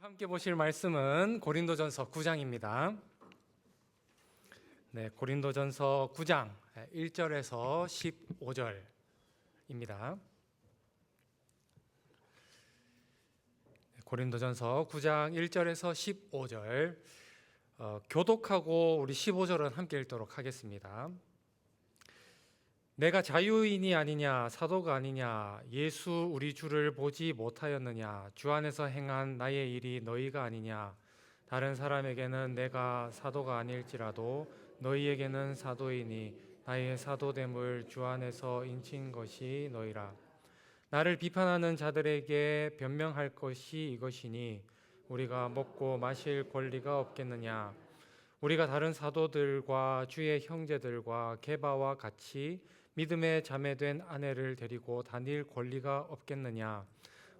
함께 보실 말씀은 고린도전서 9장입니다. 네, 고린도전서 9장 1절에서 15절입니다. 고린도전서 9장 1절에서 15절 교독하고 우리 15절은 함께 읽도록 하겠습니다. 내가 자유인이 아니냐 사도가 아니냐 예수 우리 주를 보지 못하였느냐 주 안에서 행한 나의 일이 너희가 아니냐 다른 사람에게는 내가 사도가 아닐지라도 너희에게는 사도이니 나의 사도됨을 주 안에서 인친 것이 너희라. 나를 비판하는 자들에게 변명할 것이 이것이니 우리가 먹고 마실 권리가 없겠느냐. 우리가 다른 사도들과 주의 형제들과 게바와 같이 믿음에 자매된 아내를 데리고 다닐 권리가 없겠느냐.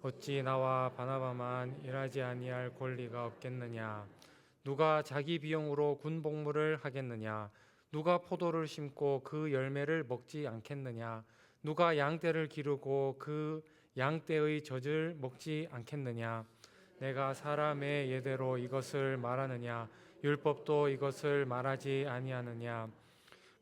어찌 나와 바나바만 일하지 아니할 권리가 없겠느냐. 누가 자기 비용으로 군복무를 하겠느냐. 누가 포도를 심고 그 열매를 먹지 않겠느냐. 누가 양떼를 기르고 그 양떼의 젖을 먹지 않겠느냐. 내가 사람의 예대로 이것을 말하느냐. 율법도 이것을 말하지 아니하느냐.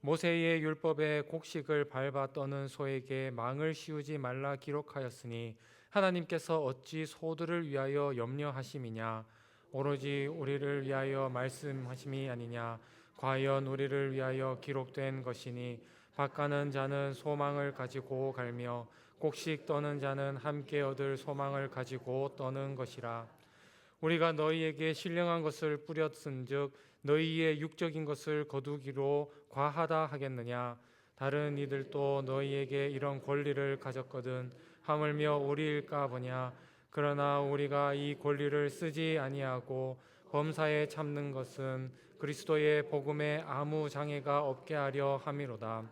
모세의 율법에 곡식을 밟아 떠는 소에게 망을 씌우지 말라 기록하였으니 하나님께서 어찌 소들을 위하여 염려하심이냐. 오로지 우리를 위하여 말씀하심이 아니냐. 과연 우리를 위하여 기록된 것이니 밭가는 자는 소망을 가지고 갈며 곡식 떠는 자는 함께 얻을 소망을 가지고 떠는 것이라. 우리가 너희에게 신령한 것을 뿌렸은즉 너희의 육적인 것을 거두기로 과하다 하겠느냐. 다른 이들도 너희에게 이런 권리를 가졌거든 하물며 우리일까 보냐. 그러나 우리가 이 권리를 쓰지 아니하고 범사에 참는 것은 그리스도의 복음에 아무 장애가 없게 하려 함이로다.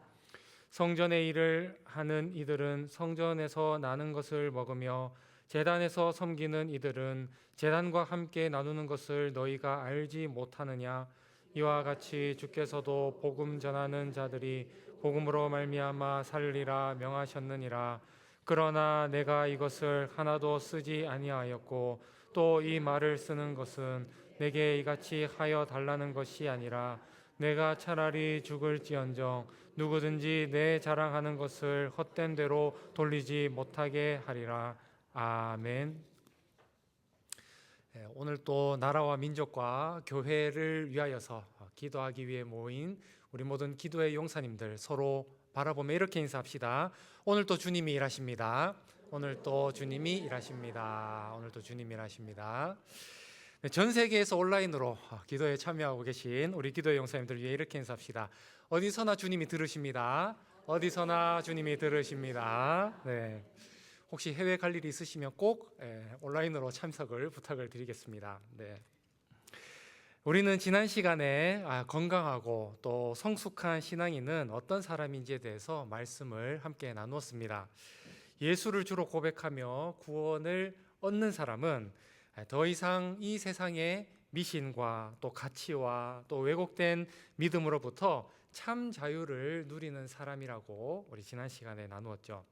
성전의 일을 하는 이들은 성전에서 나는 것을 먹으며 제단에서 섬기는 이들은 제단과 함께 나누는 것을 너희가 알지 못하느냐. 이와 같이 주께서도 복음 전하는 자들이 복음으로 말미암아 살리라 명하셨느니라. 그러나 내가 이것을 하나도 쓰지 아니하였고 또 이 말을 쓰는 것은 내게 이같이 하여 달라는 것이 아니라 내가 차라리 죽을지언정 누구든지 내 자랑하는 것을 헛된 대로 돌리지 못하게 하리라. 아멘. 오늘 또 나라와 민족과 교회를 위하여서 기도하기 위해 모인 우리 모든 기도의 용사님들 서로 바라보며 이렇게 인사합시다. 오늘 또 주님이 일하십니다. 오늘 또 주님이 일하십니다. 오늘 또 주님이 일하십니다. 전 세계에서 온라인으로 기도에 참여하고 계신 우리 기도의 용사님들 위해 이렇게 인사합시다. 어디서나 주님이 들으십니다. 어디서나 주님이 들으십니다. 네. 혹시 해외 갈 일이 있으시면 꼭 온라인으로 참석을 부탁을 드리겠습니다. 네. 우리는 지난 시간에 건강하고 또 성숙한 신앙인은 어떤 사람인지에 대해서 말씀을 함께 나누었습니다. 예수를 주로 고백하며 구원을 얻는 사람은 더 이상 이 세상의 미신과 또 가치와 또 왜곡된 믿음으로부터 참 자유를 누리는 사람이라고 우리 지난 시간에 나누었죠.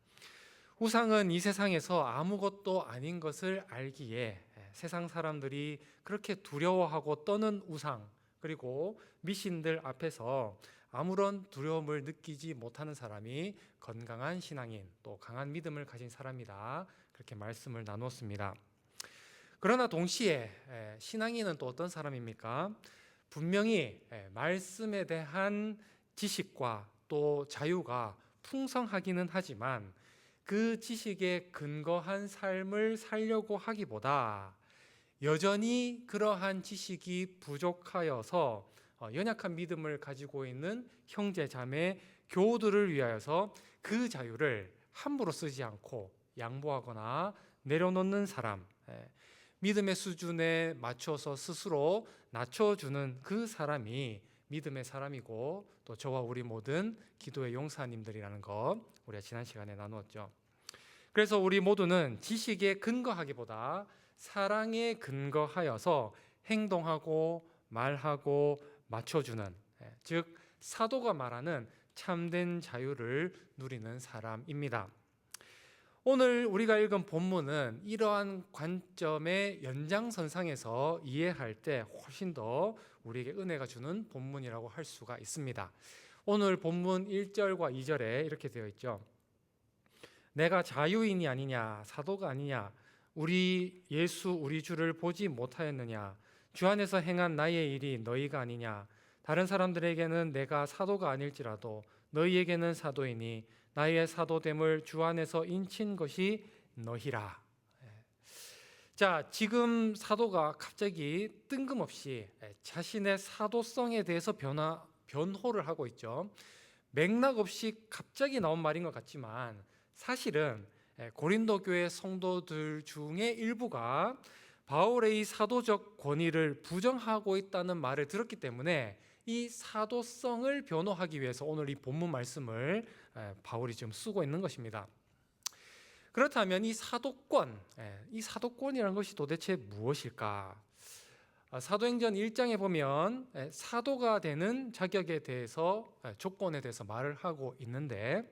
우상은 이 세상에서 아무것도 아닌 것을 알기에 세상 사람들이 그렇게 두려워하고 떠는 우상 그리고 미신들 앞에서 아무런 두려움을 느끼지 못하는 사람이 건강한 신앙인 또 강한 믿음을 가진 사람이다. 그렇게 말씀을 나누었습니다. 그러나 동시에 신앙인은 또 어떤 사람입니까? 분명히 말씀에 대한 지식과 또 자유가 풍성하기는 하지만 그 지식에 근거한 삶을 살려고 하기보다 여전히 그러한 지식이 부족하여서 연약한 믿음을 가지고 있는 형제 자매 교우들을 위하여서 그 자유를 함부로 쓰지 않고 양보하거나 내려놓는 사람, 믿음의 수준에 맞춰서 스스로 낮춰주는 그 사람이 믿음의 사람이고 또 저와 우리 모든 기도의 용사님들이라는 것 우리가 지난 시간에 나누었죠. 그래서 우리 모두는 지식에 근거하기보다 사랑에 근거하여서 행동하고 말하고 맞춰주는, 즉 사도가 말하는 참된 자유를 누리는 사람입니다. 오늘 우리가 읽은 본문은 이러한 관점의 연장선상에서 이해할 때 훨씬 더 우리에게 은혜가 주는 본문이라고 할 수가 있습니다. 오늘 본문 1절과 2절에 이렇게 되어 있죠. 내가 자유인이 아니냐, 사도가 아니냐, 우리 예수 우리 주를 보지 못하였느냐, 주 안에서 행한 나의 일이 너희가 아니냐, 다른 사람들에게는 내가 사도가 아닐지라도 너희에게는 사도이니 나의 사도됨을 주 안에서 인친 것이 너희라. 자, 지금 사도가 갑자기 뜬금없이 자신의 사도성에 대해서 변호를 하고 있죠. 맥락 없이 갑자기 나온 말인 것 같지만 사실은 고린도 교회 성도들 중에 일부가 바울의 이 사도적 권위를 부정하고 있다는 말을 들었기 때문에 이 사도성을 변호하기 위해서 오늘 이 본문 말씀을 바울이 지금 쓰고 있는 것입니다. 그렇다면 이 사도권이라는 것이 도대체 무엇일까? 사도행전 1장에 보면 사도가 되는 자격에 대해서 조건에 대해서 말을 하고 있는데,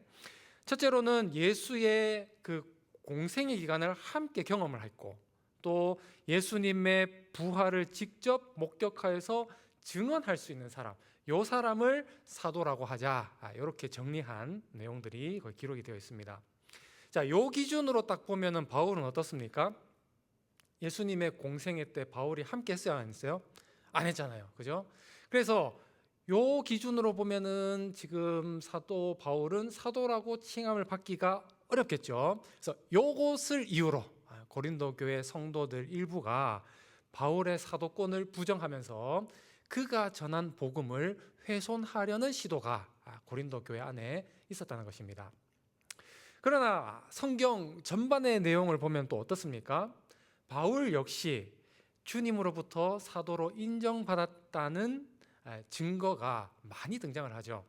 첫째로는 예수의 그 공생의 기간을 함께 경험을 했고, 또 예수님의 부활을 직접 목격하여서 증언할 수 있는 사람, 이 사람을 사도라고 하자, 이렇게 정리한 내용들이 거기 기록이 되어 있습니다. 자, 요 기준으로 딱 보면은 바울은 어떻습니까? 예수님의 공생애 때 바울이 함께 했어요, 안 했어요? 안 했잖아요, 그죠? 그래서 요 기준으로 보면은 지금 사도 바울은 사도라고 칭함을 받기가 어렵겠죠. 그래서 요것을 이유로 고린도 교회 성도들 일부가 바울의 사도권을 부정하면서 그가 전한 복음을 훼손하려는 시도가 고린도 교회 안에 있었다는 것입니다. 그러나 성경 전반의 내용을 보면 또 어떻습니까? 바울 역시 주님으로부터 사도로 인정받았다는 증거가 많이 등장을 하죠.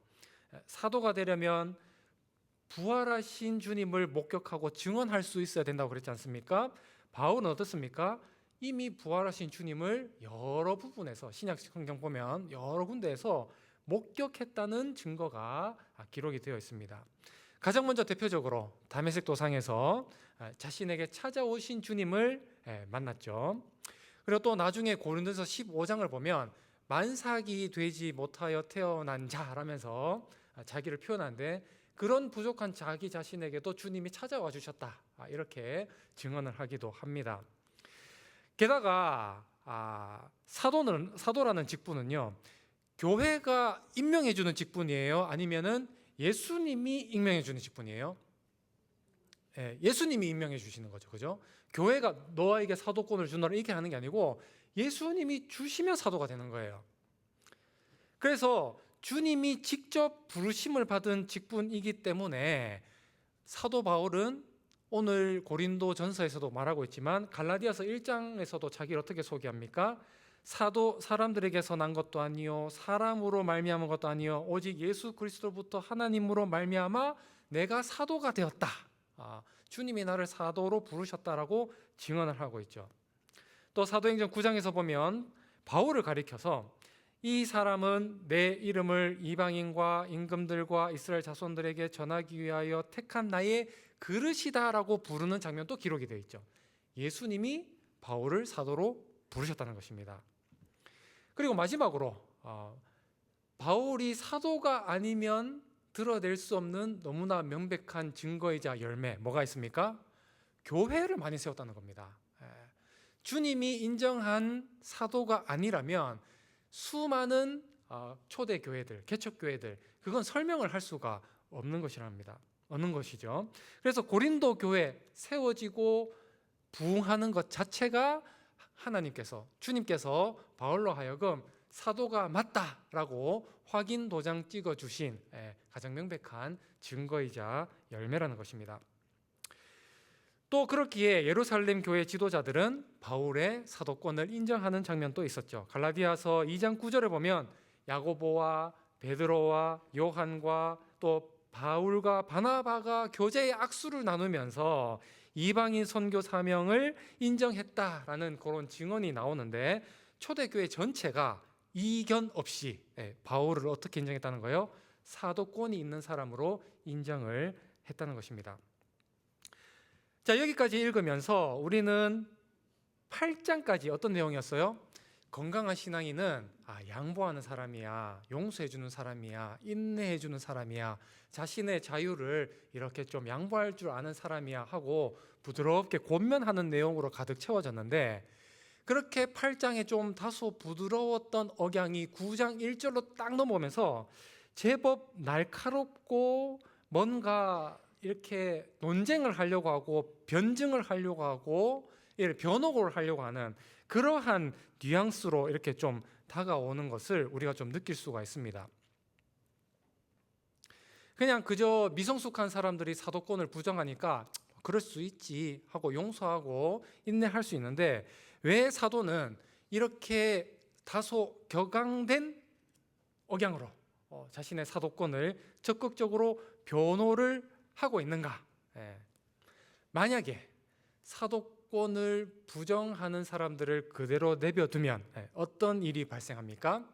사도가 되려면 부활하신 주님을 목격하고 증언할 수 있어야 된다고 그랬지 않습니까? 바울은 어떻습니까? 이미 부활하신 주님을 여러 부분에서 신약 성경 보면 여러 군데에서 목격했다는 증거가 기록이 되어 있습니다. 가장 먼저 대표적으로 다메섹 도상에서 자신에게 찾아오신 주님을 만났죠. 그리고 또 나중에 고린도서 15장을 보면 만삭이 되지 못하여 태어난 자라면서 자기를 표현하는데, 그런 부족한 자기 자신에게도 주님이 찾아와 주셨다, 이렇게 증언을 하기도 합니다. 게다가 사도라는 직분은요, 교회가 임명해 주는 직분이에요? 아니면은 예수님이 임명해 주는 직분이에요? 예수님이 임명해 주시는 거죠, 그죠? 교회가 너에게 사도권을 주노라 이렇게 하는 게 아니고 예수님이 주시면 사도가 되는 거예요. 그래서 주님이 직접 부르심을 받은 직분이기 때문에 사도 바울은 오늘 고린도 전서에서도 말하고 있지만 갈라디아서 1장에서도 자기를 어떻게 소개합니까? 사도 사람들에게서 난 것도 아니요 사람으로 말미암은 것도 아니요 오직 예수 그리스도로부터 하나님으로 말미암아 내가 사도가 되었다. 주님이 나를 사도로 부르셨다라고 증언을 하고 있죠. 또 사도행전 9장에서 보면 바울을 가리켜서 이 사람은 내 이름을 이방인과 임금들과 이스라엘 자손들에게 전하기 위하여 택한 나의 그릇이다라고 부르는 장면도 기록이 되어 있죠. 예수님이 바울을 사도로 부르셨다는 것입니다. 그리고 마지막으로 바울이 사도가 아니면 드러낼 수 없는 너무나 명백한 증거이자 열매, 뭐가 있습니까? 교회를 많이 세웠다는 겁니다. 주님이 인정한 사도가 아니라면 수많은 초대 교회들, 개척 교회들, 그건 설명을 할 수가 없는 것이랍니다. 없는 것이죠. 그래서 고린도 교회 세워지고 부흥하는 것 자체가 주님께서 바울로 하여금 사도가 맞다라고 확인 도장 찍어 주신 가장 명백한 증거이자 열매라는 것입니다. 또 그렇기에 예루살렘 교회 지도자들은 바울의 사도권을 인정하는 장면도 있었죠. 갈라디아서 2장 9절에 보면 야고보와 베드로와 요한과 또 바울과 바나바가 교제의 악수를 나누면서 이방인 선교 사명을 인정했다라는 그런 증언이 나오는데, 초대교회 전체가 이견 없이 바울을 어떻게 인정했다는 거예요? 사도권이 있는 사람으로 인정을 했다는 것입니다. 자, 여기까지 읽으면서 우리는 8장까지 어떤 내용이었어요? 건강한 신앙인은 양보하는 사람이야, 용서해주는 사람이야, 인내해주는 사람이야, 자신의 자유를 이렇게 좀 양보할 줄 아는 사람이야 하고 부드럽게 권면하는 내용으로 가득 채워졌는데, 그렇게 8장에 좀 다소 부드러웠던 억양이 9장 1절로 딱 넘어오면서 제법 날카롭고 뭔가 이렇게 논쟁을 하려고 하고 변증을 하려고 하고 변호를 하려고 하는 그러한 뉘앙스로 이렇게 좀 다가오는 것을 우리가 좀 느낄 수가 있습니다. 그냥 그저 미성숙한 사람들이 사도권을 부정하니까 그럴 수 있지 하고 용서하고 인내할 수 있는데, 왜 사도는 이렇게 다소 격앙된 억양으로 자신의 사도권을 적극적으로 변호를 하고 있는가? 만약에 사도권을 부정하는 사람들을 그대로 내버두면 어떤 일이 발생합니까?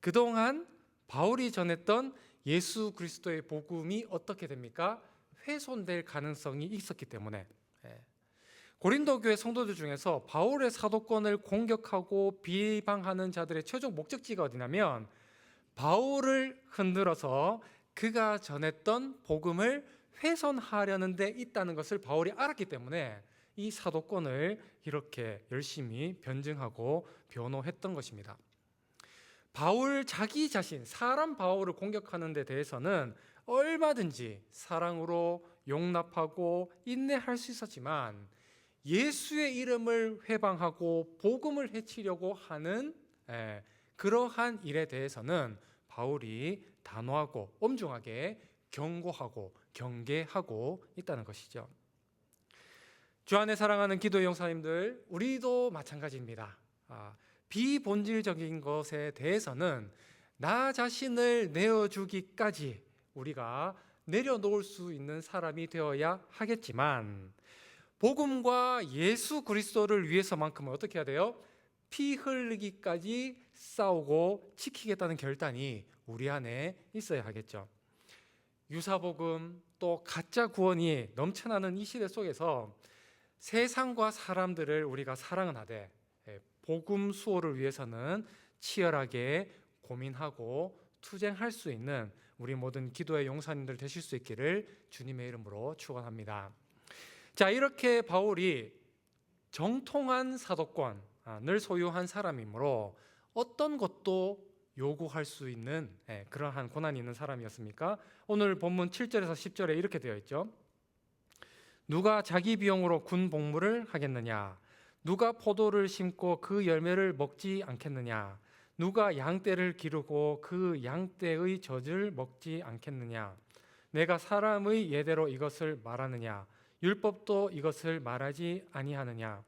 그동안 바울이 전했던 예수 그리스도의 복음이 어떻게 됩니까? 훼손될 가능성이 있었기 때문에 고린도 교회 성도들 중에서 바울의 사도권을 공격하고 비방하는 자들의 최종 목적지가 어디냐면 바울을 흔들어서 그가 전했던 복음을 훼손하려는 데 있다는 것을 바울이 알았기 때문에 이 사도권을 이렇게 열심히 변증하고 변호했던 것입니다. 바울 자기 자신, 사람 바울을 공격하는 데 대해서는 얼마든지 사랑으로 용납하고 인내할 수 있었지만, 예수의 이름을 회방하고 복음을 해치려고 하는 그러한 일에 대해서는 바울이 단호하고 엄중하게 경고하고 경계하고 있다는 것이죠. 주 안에 사랑하는 기도의 용사님들, 우리도 마찬가지입니다. 비본질적인 것에 대해서는 나 자신을 내어주기까지 우리가 내려놓을 수 있는 사람이 되어야 하겠지만, 복음과 예수 그리스도를 위해서만큼은 어떻게 해야 돼요? 피 흘리기까지 싸우고 지키겠다는 결단이 우리 안에 있어야 하겠죠. 유사복음 또 가짜 구원이 넘쳐나는 이 시대 속에서 세상과 사람들을 우리가 사랑은 하되 복음 수호를 위해서는 치열하게 고민하고 투쟁할 수 있는 우리 모든 기도의 용사님들 되실 수 있기를 주님의 이름으로 축원합니다. 자, 이렇게 바울이 정통한 사도권을 소유한 사람이므로 어떤 것도 요구할 수 있는 그러한 고난이 있는 사람이었습니까? 오늘 본문 7절에서 10절에 이렇게 되어 있죠. 누가 자기 비용으로 군 복무를 하겠느냐? 누가 포도를 심고 그 열매를 먹지 않겠느냐? 누가 양떼를 기르고 그 양떼의 젖을 먹지 않겠느냐? 내가 사람의 예대로 이것을 말하느냐? 율법도 이것을 말하지 아니하느냐?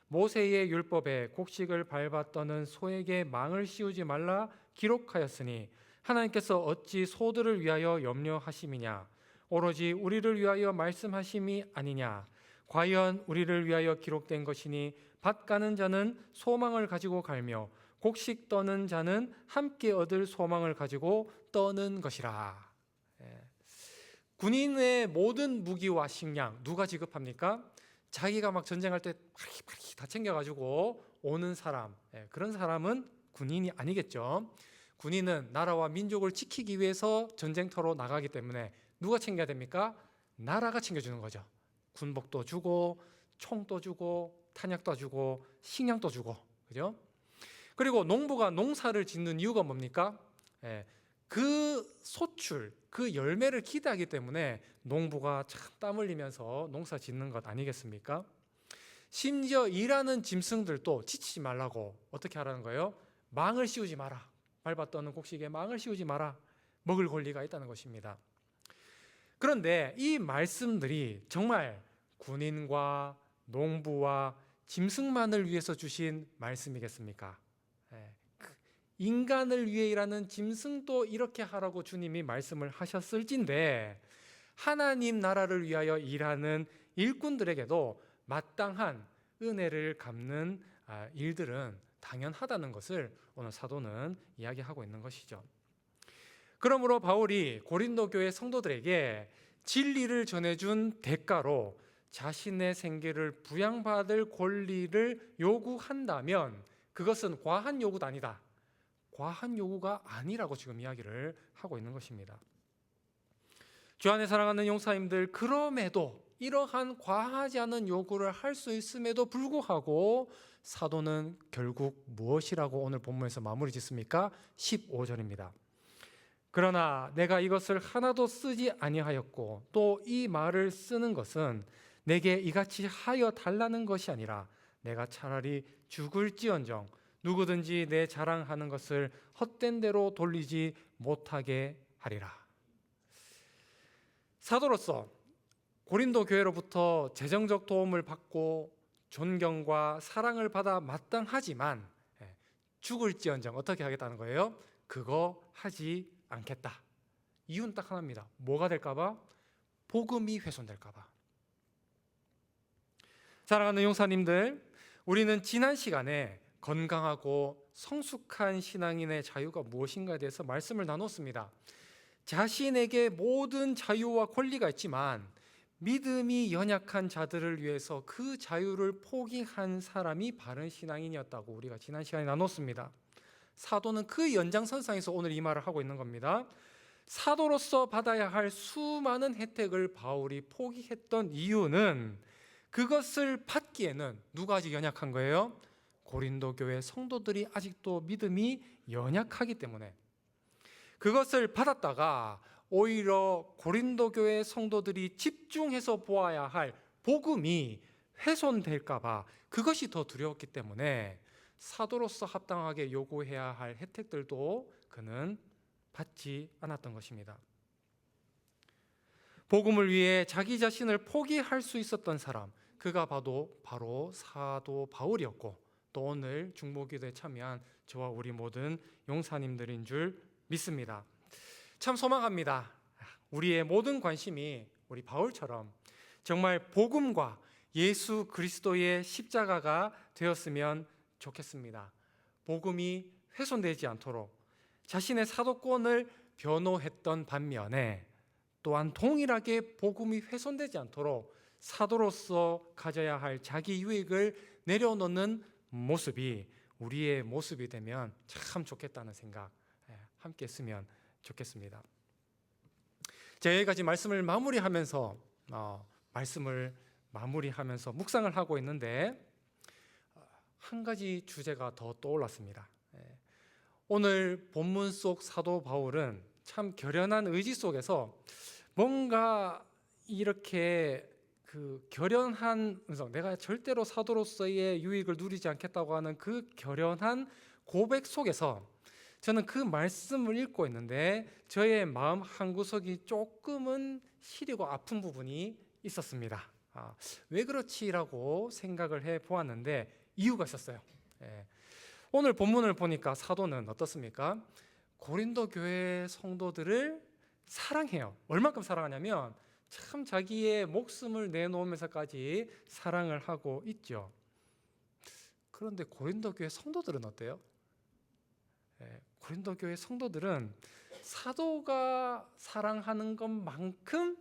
모세의 율법에 곡식을 밟아 떠는 소에게 망을 씌우지 말라 기록하였으니 하나님께서 어찌 소들을 위하여 염려하심이냐? 오로지 우리를 위하여 말씀하심이 아니냐? 과연 우리를 위하여 기록된 것이니 밭 가는 자는 소망을 가지고 갈며 곡식 떠는 자는 함께 얻을 소망을 가지고 떠는 것이라. 군인의 모든 무기와 식량 누가 지급합니까? 자기가 막 전쟁할 때 파리파리 다 챙겨가지고 오는 사람, 그런 사람은 군인이 아니겠죠. 군인은 나라와 민족을 지키기 위해서 전쟁터로 나가기 때문에 누가 챙겨야 됩니까? 나라가 챙겨주는 거죠. 군복도 주고 총도 주고 탄약도 주고 식량도 주고, 그죠? 그리고 농부가 농사를 짓는 이유가 뭡니까? 그 소출, 그 열매를 기대하기 때문에 농부가 참 땀 흘리면서 농사 짓는 것 아니겠습니까? 심지어 일하는 짐승들도 지치지 말라고 어떻게 하라는 거예요? 망을 씌우지 마라. 밟아 떠는 곡식에 망을 씌우지 마라. 먹을 권리가 있다는 것입니다. 그런데 이 말씀들이 정말 군인과 농부와 짐승만을 위해서 주신 말씀이겠습니까? 인간을 위해 일하는 짐승도 이렇게 하라고 주님이 말씀을 하셨을진데, 하나님 나라를 위하여 일하는 일꾼들에게도 마땅한 은혜를 갚는 일들은 당연하다는 것을 오늘 사도는 이야기하고 있는 것이죠. 그러므로 바울이 고린도 교회 성도들에게 진리를 전해준 대가로 자신의 생계를 부양받을 권리를 요구한다면 그것은 과한 요구도 아니다. 과한 요구가 아니라고 지금 이야기를 하고 있는 것입니다. 주 안에 사랑하는 용사님들, 그럼에도 이러한 과하지 않은 요구를 할 수 있음에도 불구하고 사도는 결국 무엇이라고 오늘 본문에서 마무리 짓습니까? 15절입니다. 그러나 내가 이것을 하나도 쓰지 아니하였고 또 이 말을 쓰는 것은 내게 이같이 하여 달라는 것이 아니라 내가 차라리 죽을지언정 누구든지 내 자랑하는 것을 헛된 대로 돌리지 못하게 하리라. 사도로서 고린도 교회로부터 재정적 도움을 받고 존경과 사랑을 받아 마땅하지만 죽을지언정 어떻게 하겠다는 거예요? 그거 하지 않겠다. 이유는 딱 하나입니다. 뭐가 될까봐? 복음이 훼손될까봐. 사랑하는 용사님들, 우리는 지난 시간에 건강하고 성숙한 신앙인의 자유가 무엇인가에 대해서 말씀을 나눴습니다. 자신에게 모든 자유와 권리가 있지만 믿음이 연약한 자들을 위해서 그 자유를 포기한 사람이 바른 신앙인이었다고 우리가 지난 시간에 나눴습니다. 사도는 그 연장선상에서 오늘 이 말을 하고 있는 겁니다. 사도로서 받아야 할 수많은 혜택을 바울이 포기했던 이유는 그것을 받기에는 누가 아직 연약한 거예요? 고린도 교회 성도들이 아직도 믿음이 연약하기 때문에 그것을 받았다가 오히려 고린도 교회 성도들이 집중해서 보아야 할 복음이 훼손될까 봐 그것이 더 두려웠기 때문에 사도로서 합당하게 요구해야 할 혜택들도 그는 받지 않았던 것입니다. 복음을 위해 자기 자신을 포기할 수 있었던 사람, 그가 바로 사도 바울이었고 또 오늘 중보기도에 참여한 저와 우리 모든 용사님들인 줄 믿습니다. 참 소망합니다. 우리의 모든 관심이 우리 바울처럼 정말 복음과 예수 그리스도의 십자가가 되었으면 좋겠습니다. 복음이 훼손되지 않도록 자신의 사도권을 변호했던 반면에 또한 동일하게 복음이 훼손되지 않도록 사도로서 가져야 할 자기 유익을 내려놓는 모습이 우리의 모습이 되면 참 좋겠다는 생각 함께 했으면 좋겠습니다. 제가 여기까지 말씀을 마무리하면서 묵상을 하고 있는데 한 가지 주제가 더 떠올랐습니다. 오늘 본문 속 사도 바울은 참 결연한 의지 속에서 뭔가 이렇게 결연한 음성, 내가 절대로 사도로서의 유익을 누리지 않겠다고 하는 그 결연한 고백 속에서 저는 그 말씀을 읽고 있는데 저의 마음 한구석이 조금은 시리고 아픈 부분이 있었습니다. 왜 그렇지라고 생각을 해보았는데 이유가 있었어요. 오늘 본문을 보니까 사도는 어떻습니까? 고린도 교회 성도들을 사랑해요. 얼마큼 사랑하냐면 참 자기의 목숨을 내놓으면서까지 사랑을 하고 있죠. 그런데 고린도 교회 성도들은 어때요? 고린도 교회 성도들은 사도가 사랑하는 것만큼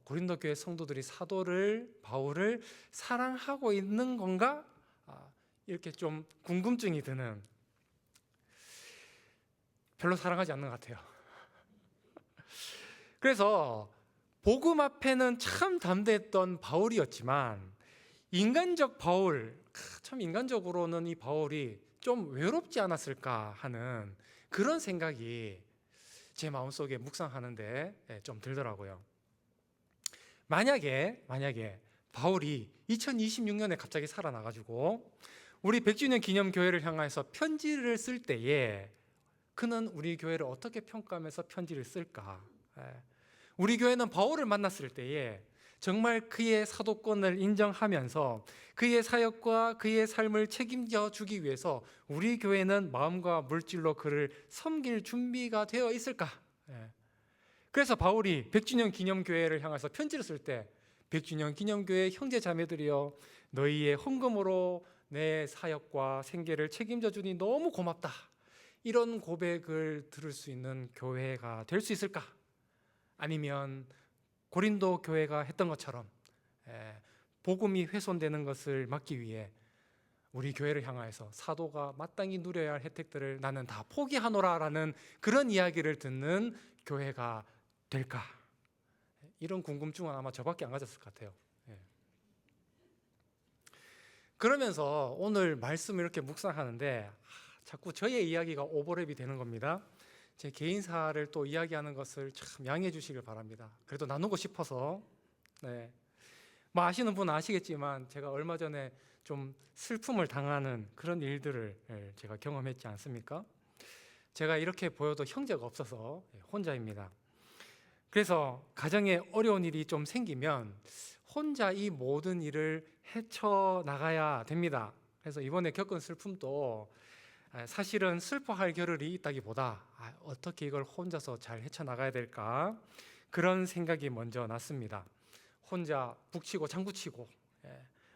고린도 교회 성도들이 바울을 사랑하고 있는 건가? 이렇게 좀 궁금증이 드는, 별로 사랑하지 않는 것 같아요. 그래서 복음 앞에는 참 담대했던 바울이었지만 인간적 바울, 참 인간적으로는 이 바울이 좀 외롭지 않았을까 하는 그런 생각이 제 마음속에 묵상하는데 좀 들더라고요. 만약에 바울이 2026년에 갑자기 살아나가지고 우리 100주년 기념교회를 향해서 편지를 쓸 때에 그는 우리 교회를 어떻게 평가하면서 편지를 쓸까? 우리 교회는 바울을 만났을 때에 정말 그의 사도권을 인정하면서 그의 사역과 그의 삶을 책임져 주기 위해서 우리 교회는 마음과 물질로 그를 섬길 준비가 되어 있을까? 그래서 바울이 100주년 기념교회를 향해서 편지를 쓸 때 100주년 기념교회 형제 자매들이여, 너희의 헌금으로 내 사역과 생계를 책임져 주니 너무 고맙다, 이런 고백을 들을 수 있는 교회가 될 수 있을까? 아니면 고린도 교회가 했던 것처럼 복음이 훼손되는 것을 막기 위해 우리 교회를 향하여서 사도가 마땅히 누려야 할 혜택들을 나는 다 포기하노라라는 그런 이야기를 듣는 교회가 될까? 이런 궁금증은 아마 저밖에 안 가졌을 것 같아요. 그러면서 오늘 말씀을 이렇게 묵상하는데 자꾸 저의 이야기가 오버랩이 되는 겁니다. 제 개인사를 또 이야기하는 것을 참 양해해 주시길 바랍니다. 그래도 나누고 싶어서. 뭐 아시는 분은 아시겠지만 제가 얼마 전에 좀 슬픔을 당하는 그런 일들을 제가 경험했지 않습니까? 제가 이렇게 보여도 형제가 없어서 혼자입니다. 그래서 가정에 어려운 일이 좀 생기면 혼자 이 모든 일을 헤쳐나가야 됩니다. 그래서 이번에 겪은 슬픔도 사실은 슬퍼할 겨를이 있다기보다 어떻게 이걸 혼자서 잘 헤쳐나가야 될까, 그런 생각이 먼저 났습니다. 혼자 북치고 장구치고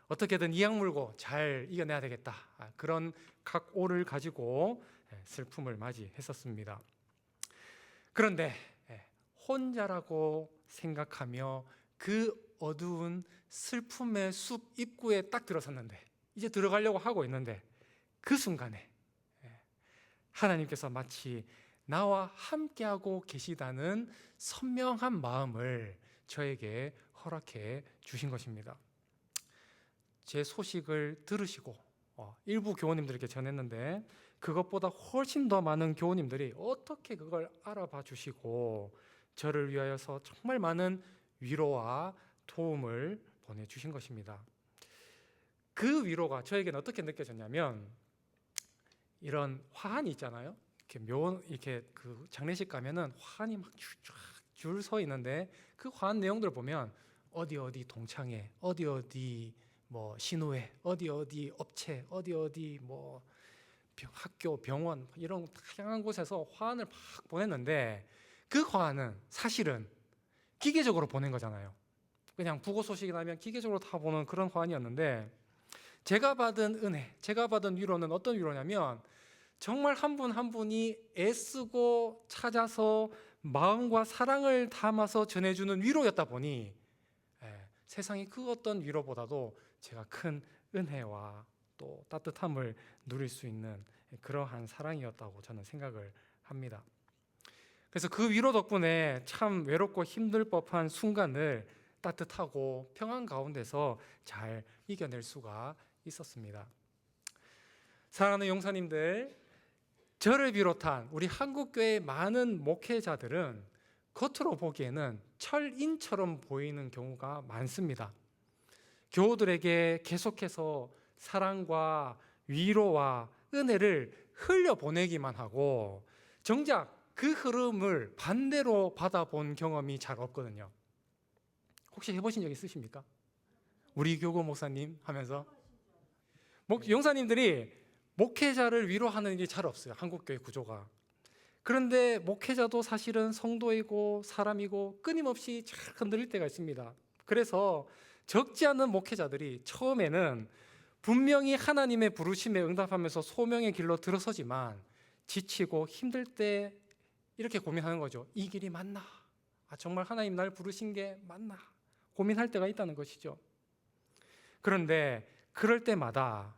어떻게든 이악 물고 잘 이겨내야 되겠다, 그런 각오를 가지고 슬픔을 맞이했었습니다. 그런데 혼자라고 생각하며 그 어두운 슬픔의 숲 입구에 딱 들어섰는데, 이제 들어가려고 하고 있는데 그 순간에 하나님께서 마치 나와 함께하고 계시다는 선명한 마음을 저에게 허락해 주신 것입니다. 제 소식을 들으시고 일부 교우님들에게 전했는데 그것보다 훨씬 더 많은 교우님들이 어떻게 그걸 알아봐 주시고 저를 위하여서 정말 많은 위로와 도움을 보내주신 것입니다. 그 위로가 저에게는 어떻게 느껴졌냐면, 이런 화환이 있잖아요. 이렇게 그 장례식 가면은 화환이 막 줄 서 있는데 그 화환 내용들 보면 어디 동창회, 어디 뭐 신우회, 어디 업체, 어디 뭐 학교, 병원, 이런 다양한 곳에서 화환을 막 보냈는데 그 화환은 사실은 기계적으로 보낸 거잖아요. 그냥 부고 소식이 나면 기계적으로 다 보는 그런 화환이었는데, 제가 받은 은혜, 제가 받은 위로는 어떤 위로냐면 정말 한 분 한 분이 애쓰고 찾아서 마음과 사랑을 담아서 전해주는 위로였다 보니 세상이 그 어떤 위로보다도 제가 큰 은혜와 또 따뜻함을 누릴 수 있는 그러한 사랑이었다고 저는 생각을 합니다. 그래서 그 위로 덕분에 참 외롭고 힘들 법한 순간을 따뜻하고 평안 가운데서 잘 이겨낼 수가 있었습니다. 사랑하는 용사님들, 저를 비롯한 우리 한국교회의 많은 목회자들은 겉으로 보기에는 철인처럼 보이는 경우가 많습니다. 교우들에게 계속해서 사랑과 위로와 은혜를 흘려보내기만 하고 정작 그 흐름을 반대로 받아본 경험이 잘 없거든요. 혹시 해보신 적 있으십니까? 우리 교구 목사님 하면서 용사님들이 목회자를 위로하는 일이 잘 없어요. 한국교회 구조가. 그런데 목회자도 사실은 성도이고 사람이고 끊임없이 잘 흔들릴 때가 있습니다. 그래서 적지 않은 목회자들이 처음에는 분명히 하나님의 부르심에 응답하면서 소명의 길로 들어서지만 지치고 힘들 때 이렇게 고민하는 거죠. 이 길이 맞나? 정말 하나님 날 부르신 게 맞나? 고민할 때가 있다는 것이죠. 그런데 그럴 때마다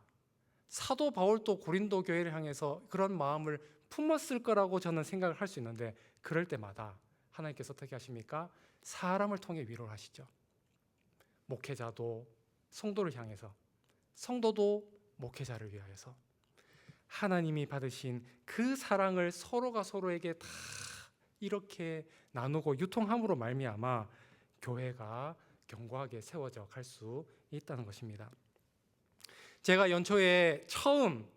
사도 바울도 고린도 교회를 향해서 그런 마음을 품었을 거라고 저는 생각을 할 수 있는데, 그럴 때마다 하나님께서 어떻게 하십니까? 사람을 통해 위로를 하시죠. 목회자도 성도를 향해서, 성도도 목회자를 위하여서 하나님이 받으신 그 사랑을 서로가 서로에게 다 이렇게 나누고 유통함으로 말미암아 교회가 견고하게 세워져 갈 수 있다는 것입니다. 제가 연초에 처음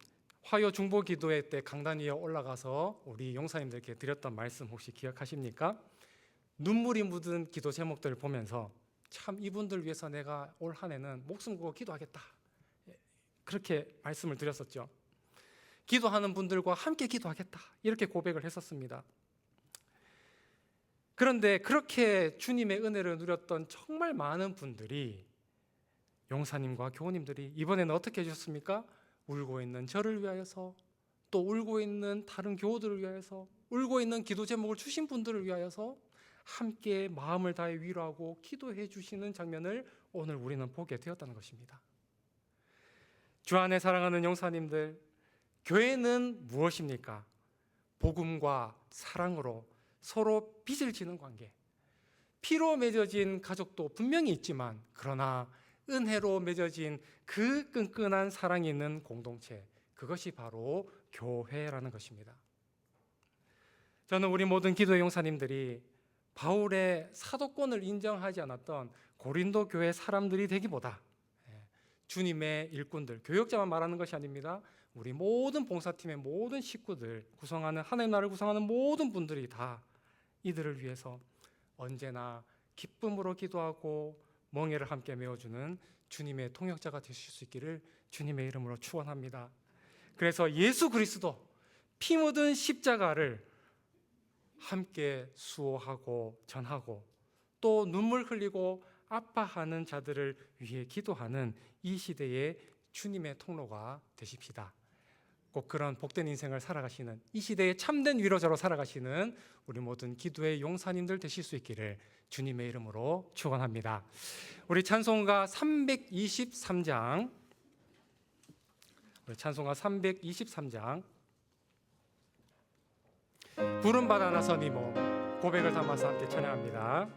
화요 중보 기도회 때 강단 위에 올라가서 우리 용사님들께 드렸던 말씀 혹시 기억하십니까? 눈물이 묻은 기도 제목들을 보면서 참 이분들 위해서 내가 올 한 해는 목숨 걸고 기도하겠다, 그렇게 말씀을 드렸었죠. 기도하는 분들과 함께 기도하겠다, 이렇게 고백을 했었습니다. 그런데 그렇게 주님의 은혜를 누렸던 정말 많은 분들이, 용사님과 교우님들이 이번에는 어떻게 해주셨습니까? 울고 있는 저를 위하여서, 또 울고 있는 다른 교우들을 위하여서, 울고 있는 기도 제목을 주신 분들을 위하여서 함께 마음을 다해 위로하고 기도해 주시는 장면을 오늘 우리는 보게 되었다는 것입니다. 주 안에 사랑하는 용사님들, 교회는 무엇입니까? 복음과 사랑으로 서로 빚을 지는 관계. 피로 맺어진 가족도 분명히 있지만 그러나 은혜로 맺어진 그 끈끈한 사랑이 있는 공동체, 그것이 바로 교회라는 것입니다. 저는 우리 모든 기도의 용사님들이 바울의 사도권을 인정하지 않았던 고린도 교회 사람들이 되기보다 주님의 일꾼들, 교역자만 말하는 것이 아닙니다. 우리 모든 봉사팀의 모든 식구들, 구성하는 하나님 나라를 구성하는 모든 분들이 다 이들을 위해서 언제나 기쁨으로 기도하고 멍에를 함께 메어주는 주님의 통역자가 되실 수 있기를 주님의 이름으로 축원합니다. 그래서 예수 그리스도 피 묻은 십자가를 함께 수호하고 전하고 또 눈물 흘리고 아파하는 자들을 위해 기도하는 이 시대의 주님의 통로가 되십시다. 꼭 그런 복된 인생을 살아가시는, 이 시대의 참된 위로자로 살아가시는 우리 모든 기도의 용사님들 되실 수 있기를 주님의 이름으로 축원합니다. 우리 찬송가 323장, 찬송가 323장 부름받아 나선 이모, 고백을 담아서 함께 찬양합니다.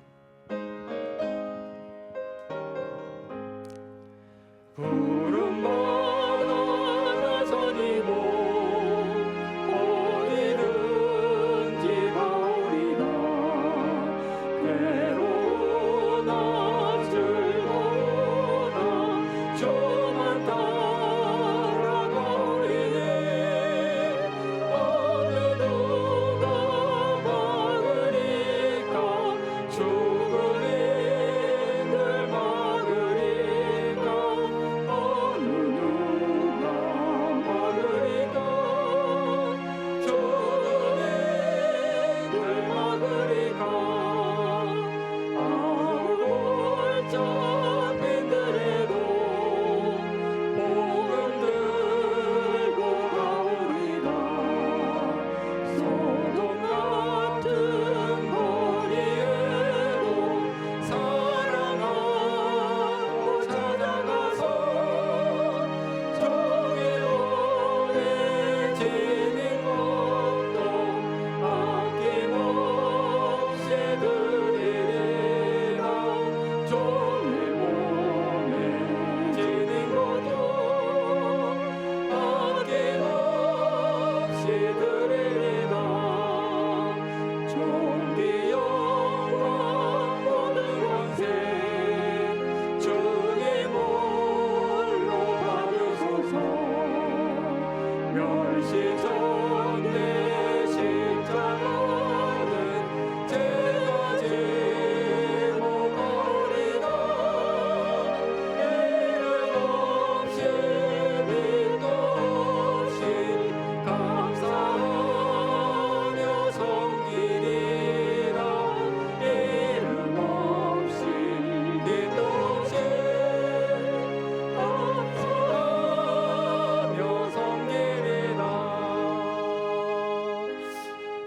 부름받아 나선 이모, 어디든지 가오리다. 괴로우나 즐거우나 주만 따라가오리네. 어느 누가 막으리까? 죽은 이들 막으리까? 어느 누가 막으리까? 죽은 이들 막으리까? 아무골 잡힌들에도 복음 들고 가오리다. 소돔 같은 거리에도 사랑하고 찾아가서 정의로이 지닌 것도 아낌없이 드리리라. 종의 몸에 지닌 것도 아낌없이 드리리라. 존귀 영광 모든 권세 주님 홀로 받으소서. 멸시전에 십자가는 제가 제목하리다. 이름 없이 빛도 없이 감사하며 섬기리라. 이름 없이 빛도 없이 감사하며 섬기리라.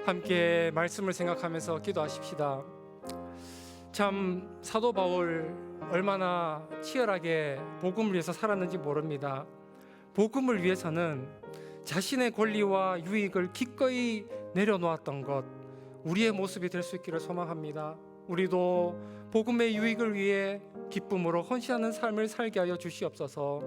함께 말씀을 생각하면서 기도하십시다. 참 사도 바울 얼마나 치열하게 복음을 위해서 살았는지 모릅니다. 복음을 위해서는 자신의 권리와 유익을 기꺼이 내려놓았던 것, 우리의 모습이 될 수 있기를 소망합니다. 우리도 복음의 유익을 위해 기쁨으로 헌신하는 삶을 살게 하여 주시옵소서.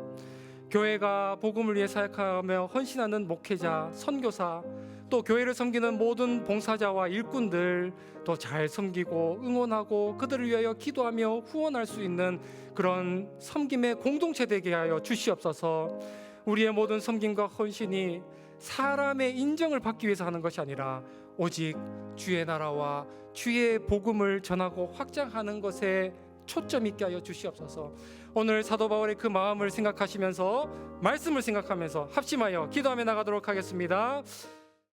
교회가 복음을 위해 사역하며 헌신하는 목회자, 선교사, 또 교회를 섬기는 모든 봉사자와 일꾼들 또 잘 섬기고 응원하고 그들을 위하여 기도하며 후원할 수 있는 그런 섬김의 공동체 되게 하여 주시옵소서. 우리의 모든 섬김과 헌신이 사람의 인정을 받기 위해서 하는 것이 아니라 오직 주의 나라와 주의 복음을 전하고 확장하는 것에 초점 있게 하여 주시옵소서. 오늘 사도 바울의 그 마음을 생각하시면서 말씀을 생각하면서 합심하여 기도하며 나가도록 하겠습니다.